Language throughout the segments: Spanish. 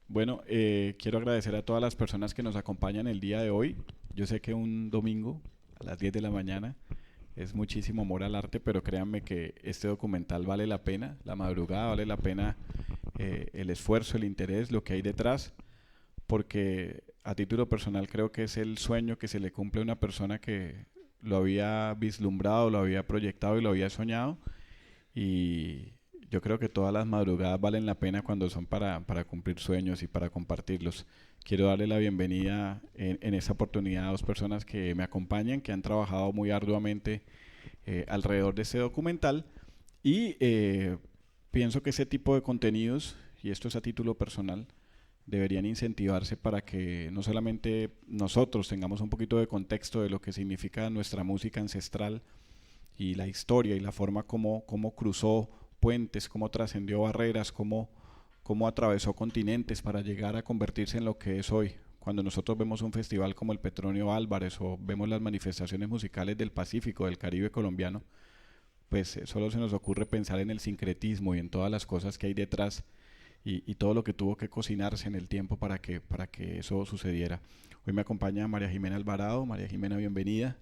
Bueno, quiero agradecer a todas las personas que nos acompañan el día de hoy. Yo sé que un domingo a las 10 de la mañana es muchísimo amor al arte, pero créanme que este documental vale la pena, la madrugada vale la pena, el esfuerzo, el interés, lo que hay detrás, porque a título personal creo que es el sueño que se le cumple a una persona que lo había vislumbrado, lo había proyectado y lo había soñado. Y yo creo que todas las madrugadas valen la pena cuando son para cumplir sueños y para compartirlos. Quiero darle la bienvenida en esta oportunidad a dos personas que me acompañan, que han trabajado muy arduamente alrededor de este documental y pienso que ese tipo de contenidos, y esto es a título personal, deberían incentivarse para que no solamente nosotros tengamos un poquito de contexto de lo que significa nuestra música ancestral, y la historia y la forma como cruzó puentes, cómo trascendió barreras, cómo atravesó continentes para llegar a convertirse en lo que es hoy. Cuando nosotros vemos un festival como el Petronio Álvarez o vemos las manifestaciones musicales del Pacífico, del Caribe colombiano, pues solo se nos ocurre pensar en el sincretismo y en todas las cosas que hay detrás y todo lo que tuvo que cocinarse en el tiempo para que eso sucediera. Hoy me acompaña María Jimena Alvarado. María Jimena, bienvenida.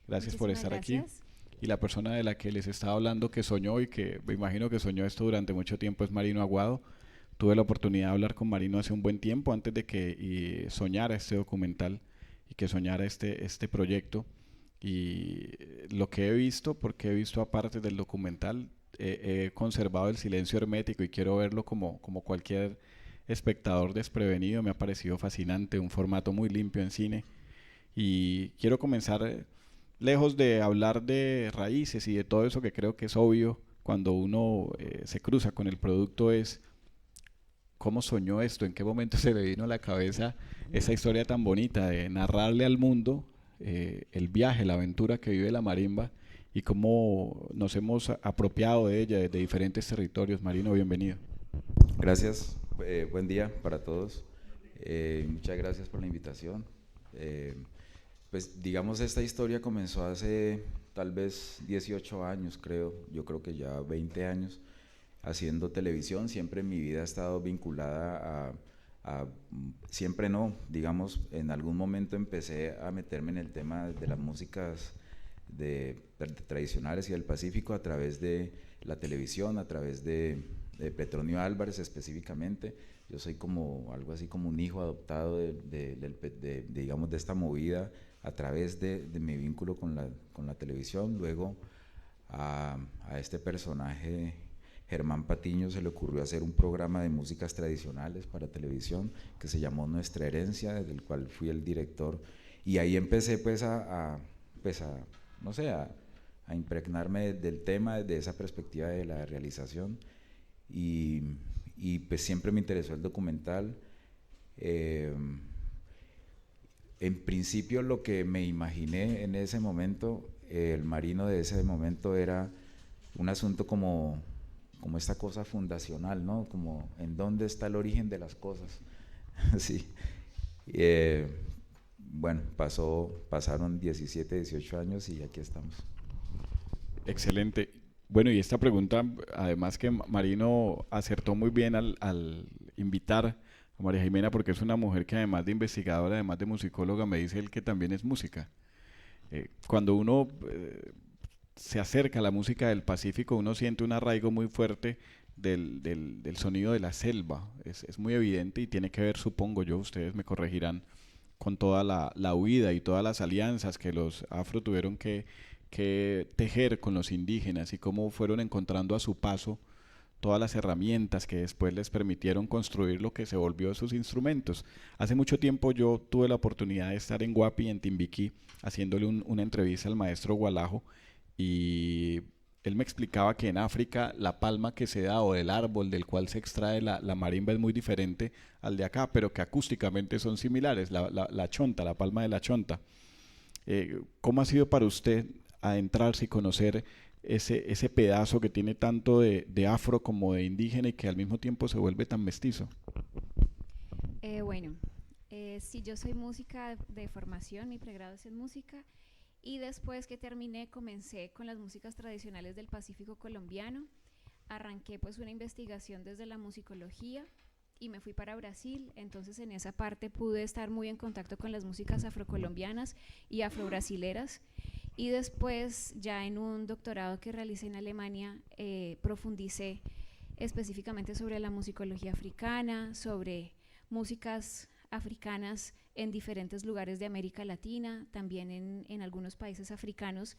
Gracias por Muchísimas estar aquí. gracias. Y la persona de la que les estaba hablando que soñó y que me imagino que soñó esto durante mucho tiempo es Marino Aguado. Tuve la oportunidad de hablar con Marino hace un buen tiempo antes de que soñara este documental y que soñara este proyecto. Y lo que he visto, porque he visto aparte del documental, he conservado el silencio hermético y quiero verlo como cualquier espectador desprevenido. Me ha parecido fascinante, un formato muy limpio en cine y quiero comenzar, lejos de hablar de raíces y de todo eso que creo que es obvio cuando uno se cruza con el producto, es cómo soñó esto, en qué momento se le vino a la cabeza esa historia tan bonita de narrarle al mundo el viaje, la aventura que vive la marimba y cómo nos hemos apropiado de ella desde diferentes territorios. Marino, bienvenido. Gracias, buen día para todos. Muchas gracias por la invitación. Eh, pues digamos, esta historia comenzó hace tal vez 18 años, creo, yo creo que ya 20 años, haciendo televisión. Siempre en mi vida ha estado vinculada siempre no, digamos, en algún momento empecé a meterme en el tema de las músicas de tradicionales y del Pacífico a través de la televisión, a través de Petronio Álvarez específicamente. Yo soy como algo así como un hijo adoptado digamos, de esta movida a través de mi vínculo con la televisión. Luego a este personaje Germán Patiño se le ocurrió hacer un programa de músicas tradicionales para televisión que se llamó Nuestra Herencia, del cual fui el director, y ahí empecé pues pues a no sé, a impregnarme del tema desde esa perspectiva de la realización y, y pues siempre me interesó el documental. Eh, en principio lo que me imaginé en ese momento, el Marino de ese momento era un asunto como esta cosa fundacional, ¿no? Como en dónde está el origen de las cosas. Sí. Eh, bueno, pasaron 17, 18 años y aquí estamos. Excelente. Bueno, y esta pregunta, además que Marino acertó muy bien al invitar a María Jimena, porque es una mujer que además de investigadora, además de musicóloga, me dice él que también es música. Cuando uno se acerca a la música del Pacífico, uno siente un arraigo muy fuerte del sonido de la selva. Es muy evidente y tiene que ver, supongo yo, ustedes me corregirán, con toda la huida y todas las alianzas que los afro tuvieron que tejer con los indígenas y cómo fueron encontrando a su paso todas las herramientas que después les permitieron construir lo que se volvió sus instrumentos. Hace mucho tiempo yo tuve la oportunidad de estar en Guapi, en Timbiquí, haciéndole una entrevista al maestro Gualajo y él me explicaba que en África la palma que se da o el árbol del cual se extrae la marimba es muy diferente al de acá, pero que acústicamente son similares, la chonta, la palma de la chonta. ¿Cómo ha sido para usted adentrarse y conocer ese pedazo que tiene tanto de afro como de indígena y que al mismo tiempo se vuelve tan mestizo? Bueno, sí, yo soy música de formación, mi pregrado es en música y después que terminé comencé con las músicas tradicionales del Pacífico colombiano. Arranqué pues una investigación desde la musicología y me fui para Brasil. Entonces en esa parte pude estar muy en contacto con las músicas afrocolombianas y afrobrasileras. Y después, ya en un doctorado que realicé en Alemania, profundicé específicamente sobre la musicología africana, sobre músicas africanas en diferentes lugares de América Latina, también en algunos países africanos.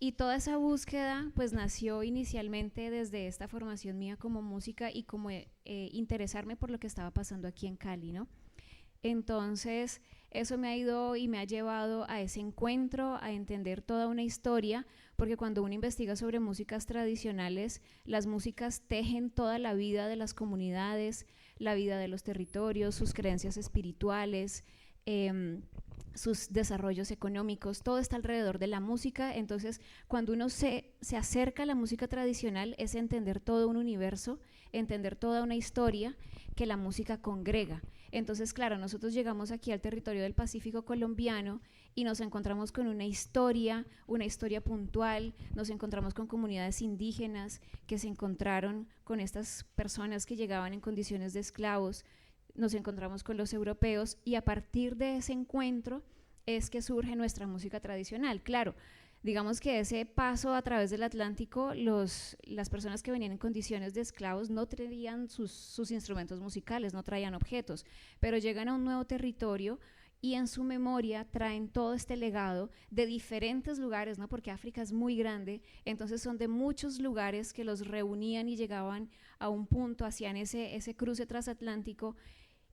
Y toda esa búsqueda pues nació inicialmente desde esta formación mía como música y como interesarme por lo que estaba pasando aquí en Cali, ¿no? Entonces eso me ha ido y me ha llevado a ese encuentro, a entender toda una historia, porque cuando uno investiga sobre músicas tradicionales, las músicas tejen toda la vida de las comunidades, la vida de los territorios, sus creencias espirituales, sus desarrollos económicos, todo está alrededor de la música. Entonces cuando uno se acerca a la música tradicional es entender todo un universo, entender toda una historia que la música congrega. Entonces, claro, nosotros llegamos aquí al territorio del Pacífico colombiano y nos encontramos con una historia puntual, nos encontramos con comunidades indígenas que se encontraron con estas personas que llegaban en condiciones de esclavos, nos encontramos con los europeos y a partir de ese encuentro es que surge nuestra música tradicional. Claro, digamos que ese paso a través del Atlántico, las personas que venían en condiciones de esclavos no traían sus instrumentos musicales, no traían objetos, pero llegan a un nuevo territorio y en su memoria traen todo este legado de diferentes lugares, ¿no? Porque África es muy grande, entonces son de muchos lugares que los reunían y llegaban a un punto, hacían ese cruce transatlántico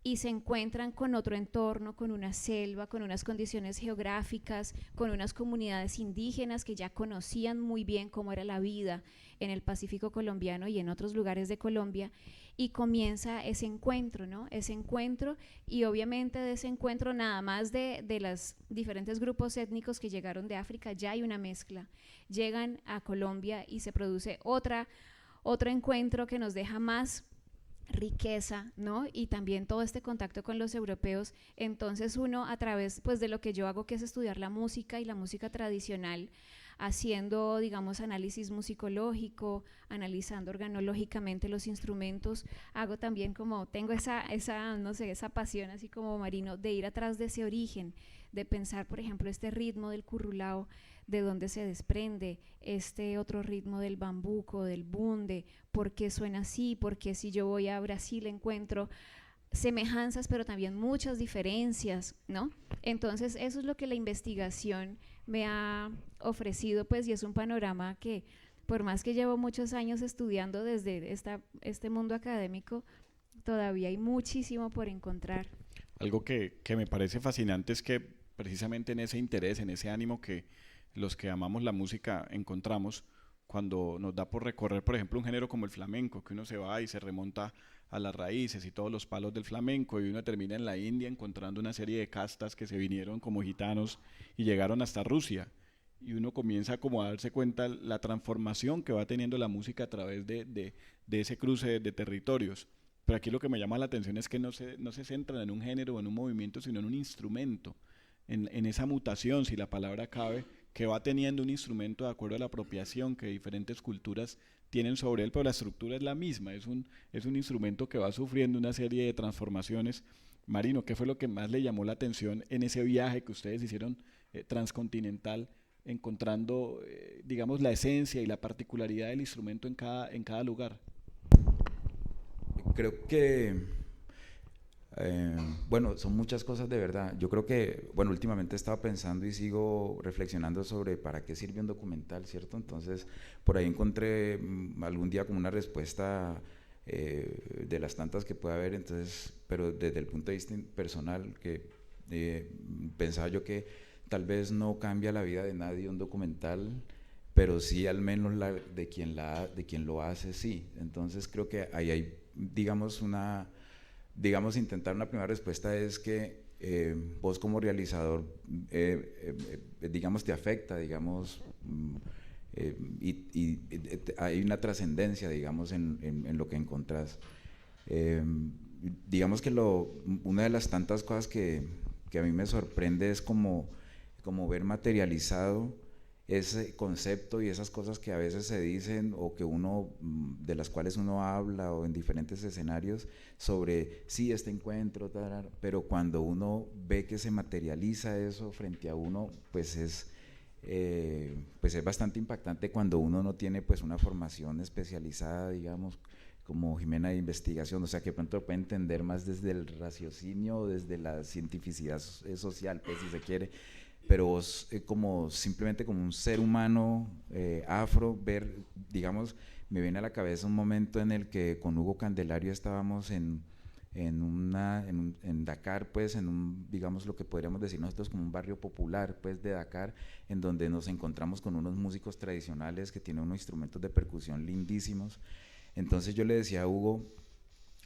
y se encuentran con otro entorno, con una selva, con unas condiciones geográficas, con unas comunidades indígenas que ya conocían muy bien cómo era la vida en el Pacífico colombiano y en otros lugares de Colombia, y comienza ese encuentro, ¿no? Ese encuentro, y obviamente de ese encuentro, nada más de los diferentes grupos étnicos que llegaron de África, ya hay una mezcla. Llegan a Colombia y se produce otro encuentro que nos deja más riqueza, ¿no? Y también todo este contacto con los europeos. Entonces uno, a través pues de lo que yo hago, que es estudiar la música y la música tradicional, haciendo, digamos, análisis musicológico, analizando organológicamente los instrumentos, hago también como, tengo no sé, esa pasión así como Marino, de ir atrás de ese origen, de pensar, por ejemplo, este ritmo del currulao, de dónde se desprende, este otro ritmo del bambuco, del bunde, por qué suena así, porque si yo voy a Brasil encuentro semejanzas, pero también muchas diferencias, ¿no? Entonces eso es lo que la investigación me ha ofrecido, pues, y es un panorama que, por más que llevo muchos años estudiando desde este mundo académico, todavía hay muchísimo por encontrar. Algo que me parece fascinante es que precisamente en ese interés, en ese ánimo que los que amamos la música encontramos, cuando nos da por recorrer, por ejemplo, un género como el flamenco, que uno se va y se remonta a las raíces y todos los palos del flamenco, y uno termina en la India encontrando una serie de castas que se vinieron como gitanos y llegaron hasta Rusia, y uno comienza como a darse cuenta la transformación que va teniendo la música a través de ese cruce de territorios. Pero aquí lo que me llama la atención es que no se centran en un género o en un movimiento, sino en un instrumento, en esa mutación, si la palabra cabe, que va teniendo un instrumento de acuerdo a la apropiación que diferentes culturas tienen sobre él, pero la estructura es la misma, es un instrumento que va sufriendo una serie de transformaciones. Marino, ¿qué fue lo que más le llamó la atención en ese viaje que ustedes hicieron transcontinental, encontrando, digamos, la esencia y la particularidad del instrumento en cada lugar? Creo que bueno, son muchas cosas de verdad. Yo creo que, bueno, últimamente he estado pensando y sigo reflexionando sobre para qué sirve un documental, ¿cierto? Entonces, por ahí encontré algún día como una respuesta de las tantas que puede haber, entonces, pero desde el punto de vista personal, que pensaba yo que tal vez no cambia la vida de nadie un documental, pero sí al menos de quien lo hace, sí. Entonces creo que ahí hay, digamos, intentar una primera respuesta es que vos como realizador, digamos, te afecta, digamos, y hay una trascendencia, digamos, en lo que encontrás. Digamos que una de las tantas cosas que a mí me sorprende es como ver materializado ese concepto y esas cosas que a veces se dicen o que uno, de las cuales uno habla o en diferentes escenarios sobre sí, este encuentro, pero cuando uno ve que se materializa eso frente a uno, pues es bastante impactante cuando uno no tiene pues una formación especializada, digamos, como Jimena de investigación, o sea, que pronto lo puede entender más desde el raciocinio, desde la cientificidad social, pues si se quiere, pero como simplemente como un ser humano afro, ver, digamos, me viene a la cabeza un momento en el que con Hugo Candelario estábamos en Dakar, pues en un, digamos lo que podríamos decir nosotros como un barrio popular pues de Dakar, en donde nos encontramos con unos músicos tradicionales que tienen unos instrumentos de percusión lindísimos. Entonces yo le decía a Hugo,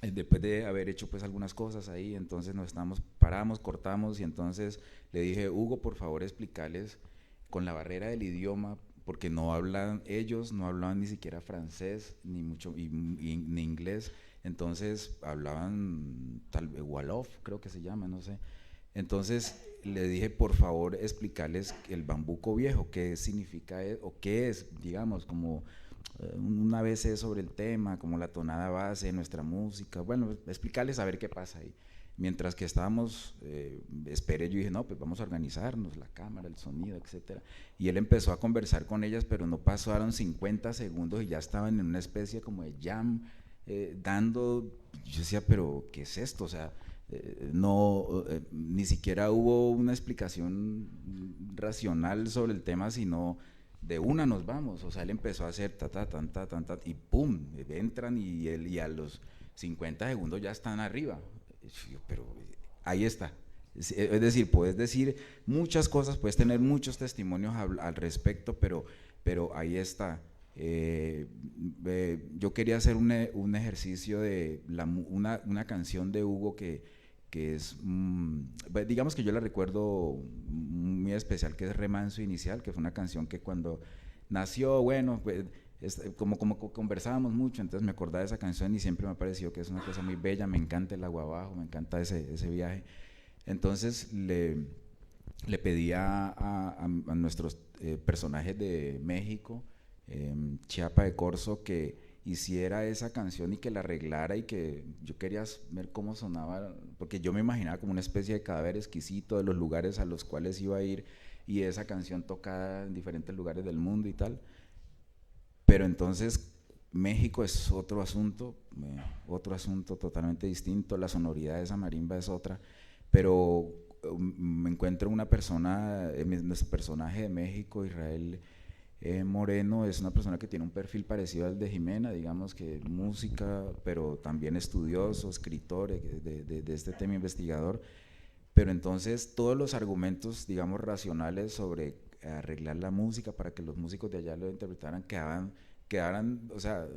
después de haber hecho pues algunas cosas ahí, entonces paramos, cortamos y entonces le dije, Hugo, por favor explicarles con la barrera del idioma, porque ellos no hablaban ni siquiera francés, ni ni inglés, entonces hablaban tal vez Wolof, creo que se llama, no sé. Entonces le dije, por favor, explicarles el bambuco viejo, qué significa o qué es, digamos, como una vez sobre el tema, como la tonada base de nuestra música, bueno, explicarles a ver qué pasa ahí. Mientras que estábamos, esperé, yo dije, no, pues vamos a organizarnos, la cámara, el sonido, etcétera. Y él empezó a conversar con ellas, pero no pasaron 50 segundos y ya estaban en una especie como de jam, yo decía, pero ¿qué es esto? O sea, no, ni siquiera hubo una explicación racional sobre el tema, sino de una nos vamos. O sea, él empezó a hacer y pum, entran y a los 50 segundos ya están arriba. Pero ahí está. Es decir, puedes decir muchas cosas, puedes tener muchos testimonios al respecto, pero ahí está. Yo quería hacer un ejercicio de una canción de Hugo que es, digamos que yo la recuerdo muy especial, que es Remanso Inicial, que fue una canción que cuando nació, bueno, pues, como conversábamos mucho, entonces me acordaba de esa canción y siempre me ha parecido que es una cosa muy bella, me encanta el agua abajo, me encanta ese viaje. Entonces le pedí a nuestros personajes de México, Chiapa de Corzo, que hiciera esa canción y que la arreglara, y que yo quería ver cómo sonaba, porque yo me imaginaba como una especie de cadáver exquisito de los lugares a los cuales iba a ir, y esa canción tocada en diferentes lugares del mundo y tal. Pero entonces México es otro asunto totalmente distinto, la sonoridad de esa marimba es otra, pero me encuentro una persona, nuestro personaje de México, Israel Moreno, es una persona que tiene un perfil parecido al de Jimena, digamos que música, pero también estudioso, escritor de este tema, investigador, pero entonces todos los argumentos, digamos, racionales sobre arreglar la música para que los músicos de allá lo interpretaran quedaran, o sea,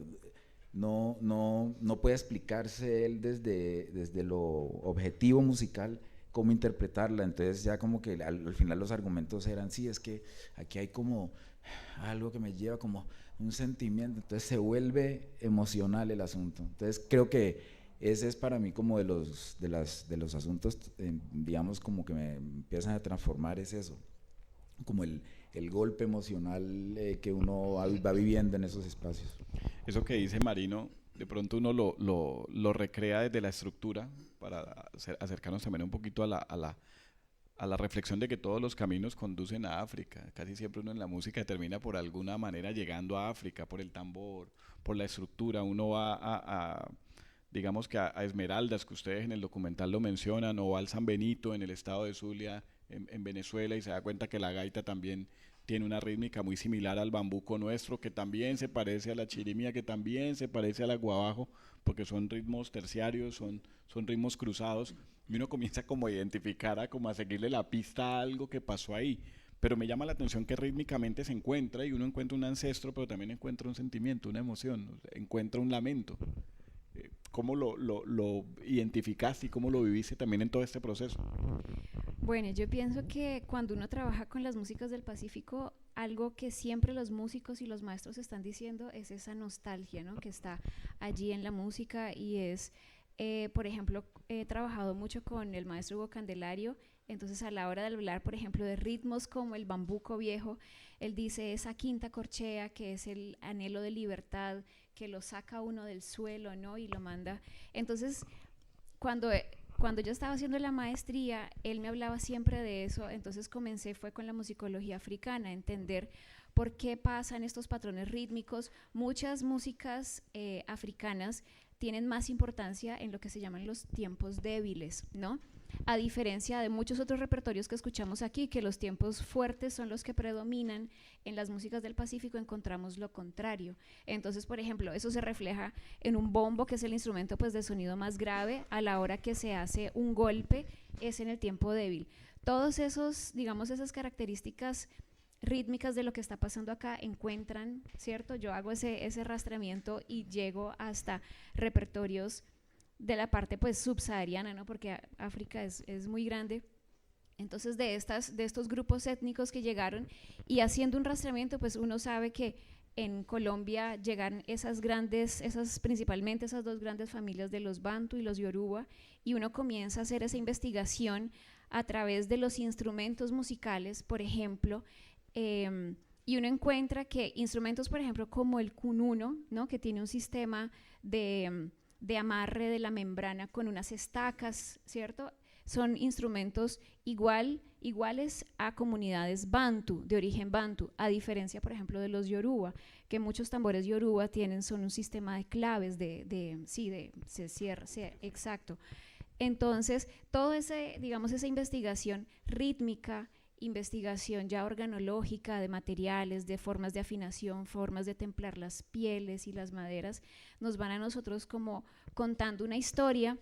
no puede explicarse él desde lo objetivo musical cómo interpretarla. Entonces ya como que al final los argumentos eran, sí, es que aquí hay como algo que me lleva como un sentimiento, entonces se vuelve emocional el asunto. Entonces creo que ese es para mí como de los asuntos, digamos, como que me empiezan a transformar, es eso, como el golpe emocional que uno va viviendo en esos espacios. Eso que dice Marino, de pronto uno lo recrea desde la estructura para acercarnos también un poquito a la reflexión de que todos los caminos conducen a África. Casi siempre uno en la música termina por alguna manera llegando a África, por el tambor, por la estructura. Uno va digamos que a Esmeraldas, que ustedes en el documental lo mencionan, o al San Benito en el estado de Zulia, en Venezuela, y se da cuenta que la gaita también tiene una rítmica muy similar al bambuco nuestro, que también se parece a la chirimía, que también se parece al aguabajo, porque son ritmos terciarios, son ritmos cruzados, y uno comienza como a identificar, como a seguirle la pista a algo que pasó ahí. Pero me llama la atención que rítmicamente se encuentra, y uno encuentra un ancestro, pero también encuentra un sentimiento, una emoción, encuentra un lamento. ¿Cómo lo identificaste y cómo lo viviste también en todo este proceso? Bueno, yo pienso que cuando uno trabaja con las músicas del Pacífico, algo que siempre los músicos y los maestros están diciendo es esa nostalgia, ¿no?, que está allí en la música, y es, por ejemplo, he trabajado mucho con el maestro Hugo Candelario. Entonces, a la hora de hablar, por ejemplo, de ritmos como el bambuco viejo, él dice esa quinta corchea, que es el anhelo de libertad, que lo saca uno del suelo, ¿no? Y lo manda. Entonces, cuando, cuando yo estaba haciendo la maestría, él me hablaba siempre de eso. Entonces fue con la musicología africana, entender por qué pasan estos patrones rítmicos. Muchas músicas africanas tienen más importancia en lo que se llaman los tiempos débiles, ¿no? A diferencia de muchos otros repertorios que escuchamos aquí, que los tiempos fuertes son los que predominan. En las músicas del Pacífico encontramos lo contrario. Entonces, por ejemplo, eso se refleja en un bombo, que es el instrumento pues de sonido más grave. A la hora que se hace un golpe es en el tiempo débil. Todos esos, digamos, esas características rítmicas de lo que está pasando acá encuentran, ¿cierto? Yo hago ese rastreamiento y llego hasta repertorios de la parte pues subsahariana, ¿no? Porque África es muy grande. Entonces de estos grupos étnicos que llegaron, y haciendo un rastreamiento, pues uno sabe que en Colombia llegan principalmente esas dos grandes familias de los Bantu y los Yoruba, y uno comienza a hacer esa investigación a través de los instrumentos musicales, por ejemplo, y uno encuentra que instrumentos, por ejemplo, como el cununo, ¿no? Que tiene un sistema de amarre de la membrana con unas estacas, ¿cierto? Son instrumentos iguales a comunidades bantu, de origen bantu, a diferencia, por ejemplo, de los yoruba, que muchos tambores yoruba son un sistema de claves, se cierra, exacto. Entonces, todo digamos, esa investigación rítmica, investigación ya organológica de materiales, de formas de afinación, formas de templar las pieles y las maderas, nos van a nosotros como contando una historia,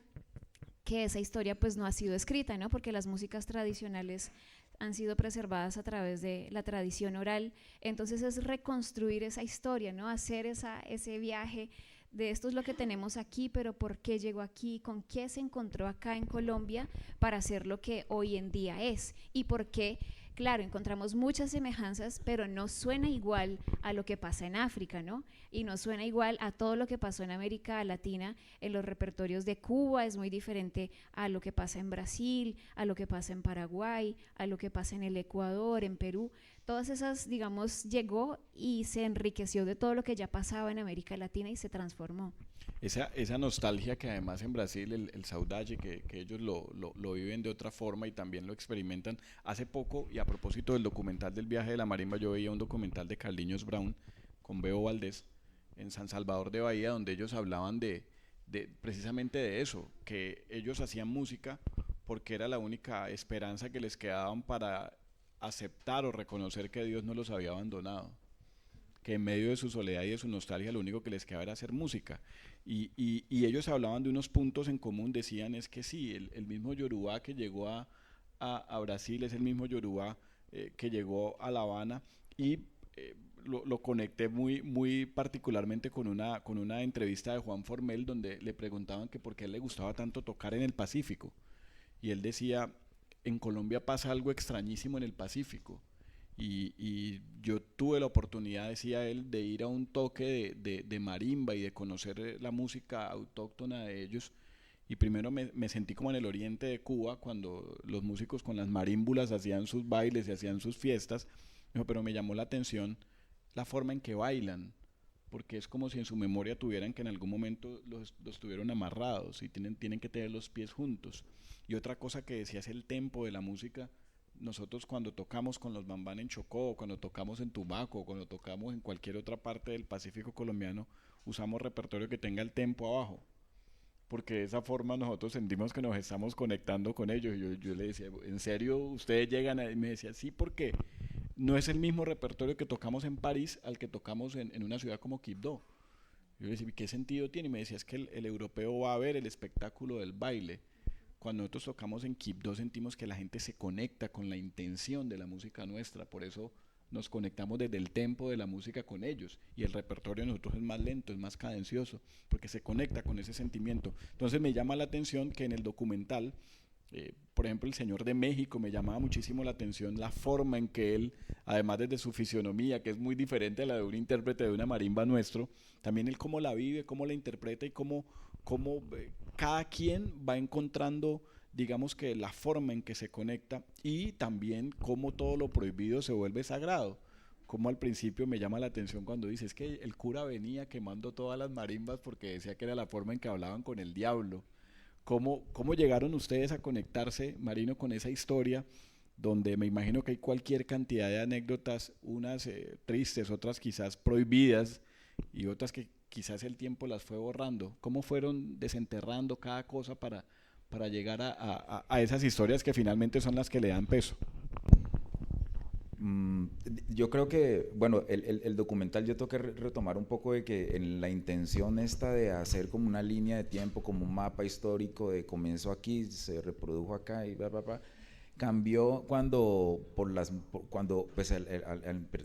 que esa historia pues no ha sido escrita, ¿no? Porque las músicas tradicionales han sido preservadas a través de la tradición oral. Entonces es reconstruir esa historia, ¿no? Hacer ese viaje de esto es lo que tenemos aquí, pero ¿por qué llegó aquí? ¿Con qué se encontró acá en Colombia para hacer lo que hoy en día es? ¿Y por qué? Claro, encontramos muchas semejanzas, pero no suena igual a lo que pasa en África, ¿no? Y no suena igual a todo lo que pasó en América Latina, en los repertorios de Cuba, es muy diferente a lo que pasa en Brasil, a lo que pasa en Paraguay, a lo que pasa en el Ecuador, en Perú. Todas esas, digamos, llegó y se enriqueció de todo lo que ya pasaba en América Latina y se transformó. Esa nostalgia que además en Brasil, el saudade, que ellos lo viven de otra forma y también lo experimentan. Hace poco, y a propósito del documental del viaje de la marimba, yo veía un documental de Carliños Brown con Bebo Valdés en San Salvador de Bahía, donde ellos hablaban precisamente de eso, que ellos hacían música porque era la única esperanza que les quedaban para aceptar o reconocer que Dios no los había abandonado, que en medio de su soledad y de su nostalgia lo único que les quedaba era hacer música. Y ellos hablaban de unos puntos en común, decían es que sí, el mismo Yoruba que llegó a Brasil es el mismo Yoruba que llegó a La Habana, y lo conecté muy particularmente con una entrevista de Juan Formel, donde le preguntaban que por qué le gustaba tanto tocar en el Pacífico, y él decía, en Colombia pasa algo extrañísimo en el Pacífico. Y yo tuve la oportunidad, decía él, de ir a un toque de marimba y de conocer la música autóctona de ellos. Y primero me sentí como en el oriente de Cuba, cuando los músicos con las marímbulas hacían sus bailes y hacían sus fiestas. Pero me llamó la atención la forma en que bailan, porque es como si en su memoria tuvieran que en algún momento los tuvieron amarrados y tienen que tener los pies juntos. Y otra cosa que decía es el tempo de la música. Nosotros cuando tocamos con los bambán en Chocó, cuando tocamos en Tumaco, cuando tocamos en cualquier otra parte del Pacífico colombiano, usamos repertorio que tenga el tempo abajo, porque de esa forma nosotros sentimos que nos estamos conectando con ellos. Y yo le decía, ¿en serio ustedes llegan a...? Y me decía, sí, porque no es el mismo repertorio que tocamos en París al que tocamos en una ciudad como Quibdó. Yo le decía, ¿qué sentido tiene? Y me decía, es que el europeo va a ver el espectáculo del baile. Cuando nosotros tocamos en Quibdó sentimos que la gente se conecta con la intención de la música nuestra, por eso nos conectamos desde el tempo de la música con ellos, y el repertorio de nosotros es más lento, es más cadencioso, porque se conecta con ese sentimiento. Entonces me llama la atención que en el documental, por ejemplo, El Señor de México, me llamaba muchísimo la atención la forma en que él, además desde su fisionomía, que es muy diferente a la de un intérprete de una marimba nuestro, también él cómo la vive, cómo la interpreta y cómo cada quien va encontrando, digamos que la forma en que se conecta y también cómo todo lo prohibido se vuelve sagrado. Como al principio me llama la atención cuando dices que el cura venía quemando todas las marimbas porque decía que era la forma en que hablaban con el diablo. ¿Cómo llegaron ustedes a conectarse, Marino, con esa historia donde me imagino que hay cualquier cantidad de anécdotas, unas tristes, otras quizás prohibidas y otras que quizás el tiempo las fue borrando? ¿Cómo fueron desenterrando cada cosa para llegar a esas historias que finalmente son las que le dan peso? Yo creo que, bueno, el documental yo tengo que retomar un poco de que en la intención esta de hacer como una línea de tiempo, como un mapa histórico de comenzó aquí, se reprodujo acá y bla, bla, bla, cambió cuando pues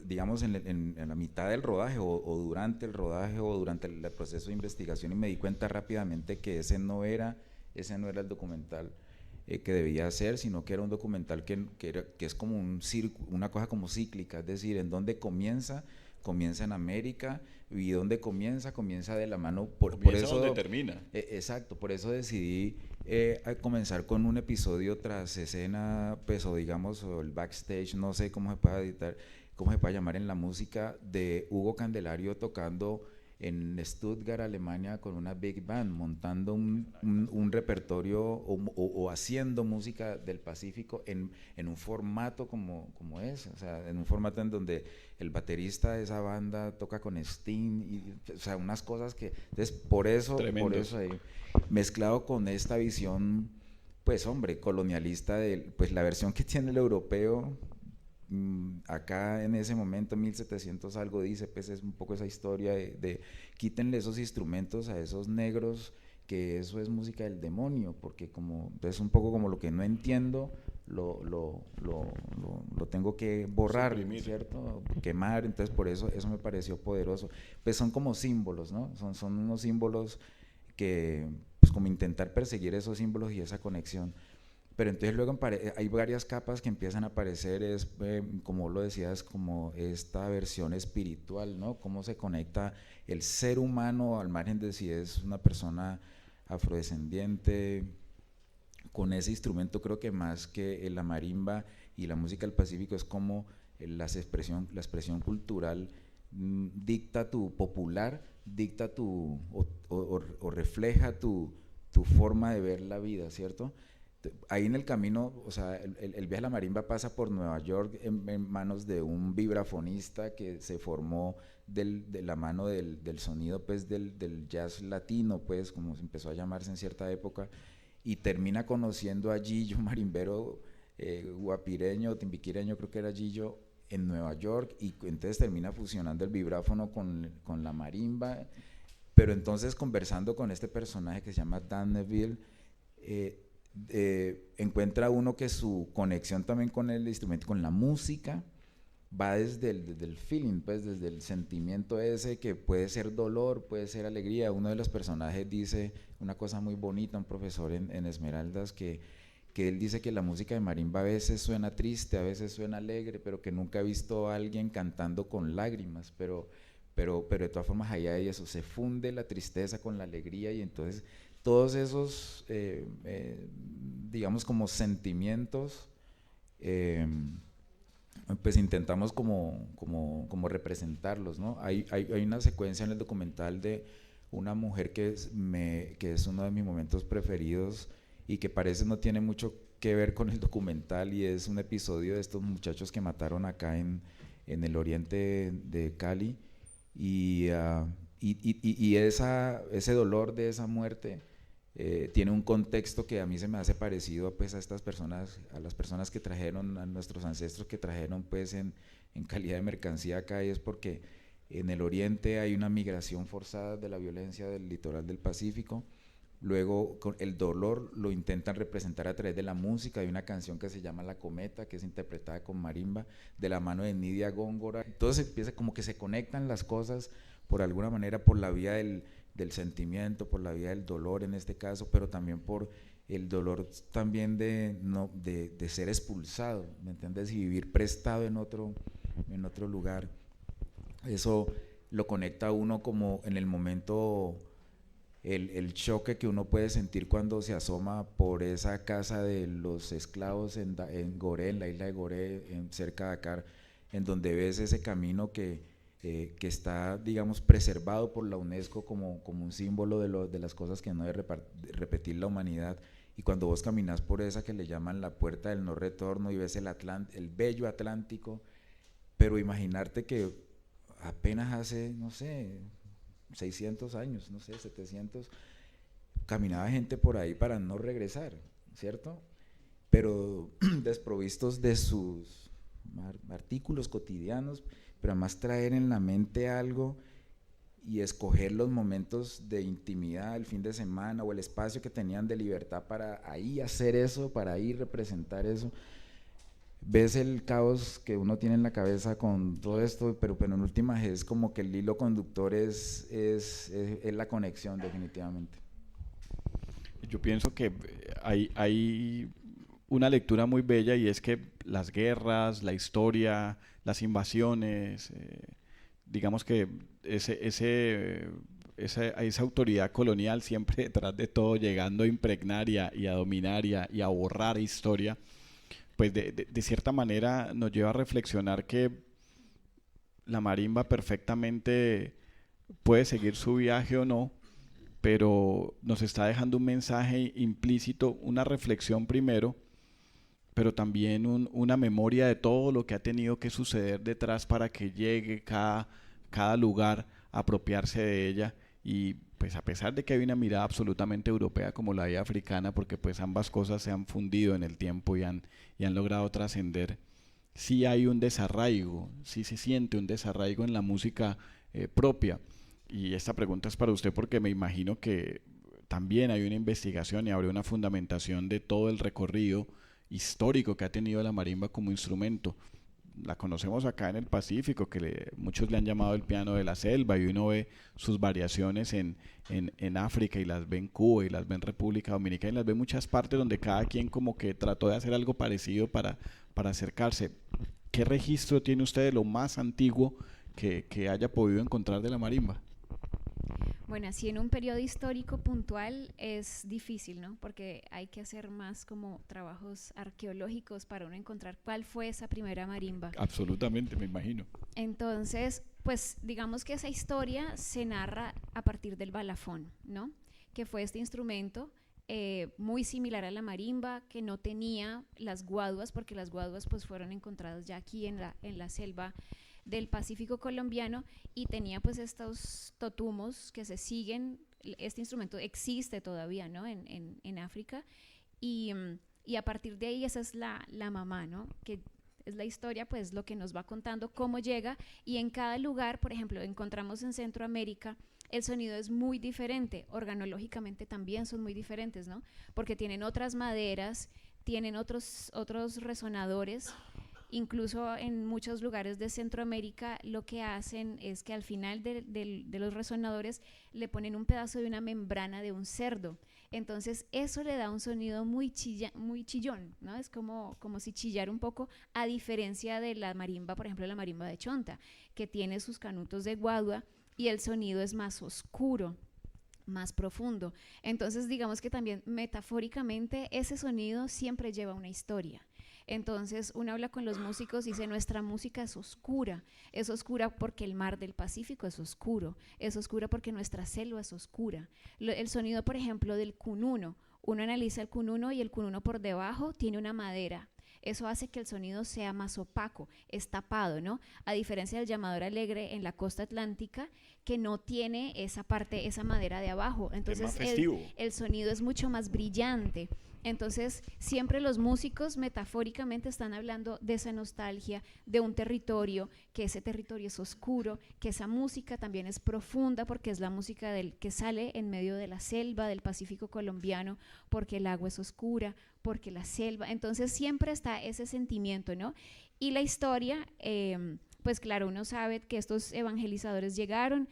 digamos en la mitad del rodaje o durante el rodaje o durante el proceso de investigación, y me di cuenta rápidamente que ese no era el documental que debía hacer, sino que era un documental que es como una cosa como cíclica, es decir, en donde comienza en América, y donde comienza de la mano, por eso donde termina. Exacto, por eso decidí a comenzar con un episodio tras escena, pues, o digamos, o el backstage, no sé cómo se puede editar, cómo se puede llamar, en la música de Hugo Candelario tocando en Stuttgart, Alemania, con una big band, montando un repertorio o haciendo música del Pacífico en un formato como ese, o sea, en un formato en donde el baterista de esa banda toca con Sting, o sea, unas cosas que, entonces, por eso mezclado con esta visión, pues, hombre, colonialista, pues la versión que tiene el europeo. Acá en ese momento, 1700 algo dice, pues es un poco esa historia de quítenle esos instrumentos a esos negros, que eso es música del demonio, porque como es un poco como lo que no entiendo, lo tengo que borrar, suprimir, ¿cierto? Quemar. Entonces por eso me pareció poderoso. Pues son como símbolos, ¿no? Son unos símbolos que, pues, como intentar perseguir esos símbolos y esa conexión. Pero entonces luego hay varias capas que empiezan a aparecer, como lo decías, como esta versión espiritual, ¿no? Cómo se conecta el ser humano, al margen de si es una persona afrodescendiente, con ese instrumento. Creo que más que la marimba y la música del Pacífico es como la expresión cultural dicta tu popular, dicta o refleja tu forma de ver la vida, ¿cierto? Ahí en el camino, o sea, el viaje a la marimba pasa por Nueva York en manos de un vibrafonista que se formó de la mano del sonido, pues, del jazz latino, pues, como se empezó a llamarse en cierta época, y termina conociendo a Gillo, marimbero guapireño, timbiquireño, creo que era Gillo, en Nueva York, y entonces termina fusionando el vibráfono con la marimba. Pero entonces, conversando con este personaje que se llama Dan Neville, encuentra uno que su conexión también con el instrumento, con la música, va desde el feeling, pues, desde el sentimiento ese, que puede ser dolor, puede ser alegría. Uno de los personajes dice una cosa muy bonita, un profesor en Esmeraldas, que él dice que la música de marimba a veces suena triste, a veces suena alegre, pero que nunca ha visto a alguien cantando con lágrimas, pero de todas formas ahí hay eso, se funde la tristeza con la alegría, y entonces todos esos, digamos, como sentimientos, pues intentamos como representarlos, ¿no? Hay una secuencia en el documental de una mujer que es uno de mis momentos preferidos y que parece no tiene mucho que ver con el documental, y es un episodio de estos muchachos que mataron acá en el oriente de Cali, y ese dolor de esa muerte tiene un contexto que a mí se me hace parecido, pues, a estas personas, a las personas que trajeron, a nuestros ancestros que trajeron, pues, en calidad de mercancía acá, y es porque en el oriente hay una migración forzada de la violencia del litoral del Pacífico. Luego el dolor lo intentan representar a través de la música. Hay una canción que se llama La Cometa, que es interpretada con marimba, de la mano de Nidia Góngora. Entonces empieza como que se conectan las cosas por alguna manera, por la vía del sentimiento, por la vía del dolor en este caso, pero también por el dolor también de ser expulsado, ¿me entiendes? Y vivir prestado en otro lugar. Eso lo conecta a uno como en el momento el choque que uno puede sentir cuando se asoma por esa casa de los esclavos en Gorée, en la isla de Gorée, cerca de Dakar, en donde ves ese camino que está, digamos, preservado por la UNESCO como un símbolo de las cosas que no debe repetir la humanidad. Y cuando vos caminas por esa que le llaman la puerta del no retorno y ves el bello Atlántico, pero imaginarte que apenas hace, no sé, 600 años, no sé, 700, caminaba gente por ahí para no regresar, ¿cierto? Pero desprovistos de sus artículos cotidianos, pero además traer en la mente algo y escoger los momentos de intimidad, el fin de semana o el espacio que tenían de libertad para ahí hacer eso, para ahí representar eso. Ves el caos que uno tiene en la cabeza con todo esto, pero en últimas es como que el hilo conductor es la conexión, definitivamente. Yo pienso que hay una lectura muy bella, y es que las guerras, la historia, las invasiones, digamos que esa autoridad colonial siempre detrás de todo, llegando a impregnar y a dominar y a borrar historia, pues de cierta manera nos lleva a reflexionar que la marimba perfectamente puede seguir su viaje o no, pero nos está dejando un mensaje implícito, una reflexión primero, pero también una memoria de todo lo que ha tenido que suceder detrás para que llegue cada lugar a apropiarse de ella. Y pues a pesar de que hay una mirada absolutamente europea como la hay africana, porque pues ambas cosas se han fundido en el tiempo y han logrado trascender, sí hay un desarraigo, sí se siente un desarraigo en la música propia. Y esta pregunta es para usted porque me imagino que también hay una investigación y habrá una fundamentación de todo el recorrido histórico que ha tenido la marimba como instrumento. La conocemos acá en el Pacífico, que muchos le han llamado el piano de la selva, y uno ve sus variaciones en África, y las ve en Cuba, y las ve en República Dominicana, y las ve en muchas partes donde cada quien como que trató de hacer algo parecido para acercarse. ¿Qué registro tiene usted de lo más antiguo que haya podido encontrar de la marimba? Bueno, así en un periodo histórico puntual es difícil, ¿no? Porque hay que hacer más como trabajos arqueológicos para uno encontrar cuál fue esa primera marimba. Absolutamente, me imagino. Entonces, pues digamos que esa historia se narra a partir del balafón, ¿no? Que fue este instrumento muy similar a la marimba, que no tenía las guaduas, porque las guaduas pues fueron encontradas ya aquí en la selva del Pacífico colombiano, y tenía pues estos totumos que se siguen. Este instrumento existe todavía, ¿no? en África, y a partir de ahí esa es la mamá, ¿no? Que es la historia, pues lo que nos va contando cómo llega, y en cada lugar, por ejemplo, encontramos en Centroamérica, el sonido es muy diferente, organológicamente también son muy diferentes, ¿no? Porque tienen otras maderas, tienen otros resonadores. Incluso en muchos lugares de Centroamérica lo que hacen es que al final de los resonadores le ponen un pedazo de una membrana de un cerdo. Entonces eso le da un sonido muy chillón, ¿no? Es como si chillara un poco, a diferencia de la marimba, por ejemplo la marimba de Chonta, que tiene sus canutos de guadua y el sonido es más oscuro, más profundo. Entonces digamos que también metafóricamente ese sonido siempre lleva una historia. Entonces uno habla con los músicos y dice: nuestra música es oscura porque el mar del Pacífico es oscura porque nuestra selva es oscura. El sonido, por ejemplo, del cununo, uno analiza el cununo y el cununo por debajo tiene una madera. Eso hace que el sonido sea más opaco, es tapado, ¿no? A diferencia del llamador alegre en la costa atlántica, que no tiene esa parte, esa madera de abajo. Entonces el sonido es mucho más brillante. Entonces siempre los músicos metafóricamente están hablando de esa nostalgia, de un territorio, que ese territorio es oscuro, que esa música también es profunda porque es la música que sale en medio de la selva del Pacífico colombiano, porque el agua es oscura, porque la selva. Entonces siempre está ese sentimiento, ¿no? Y la historia, pues claro, uno sabe que estos evangelizadores llegaron,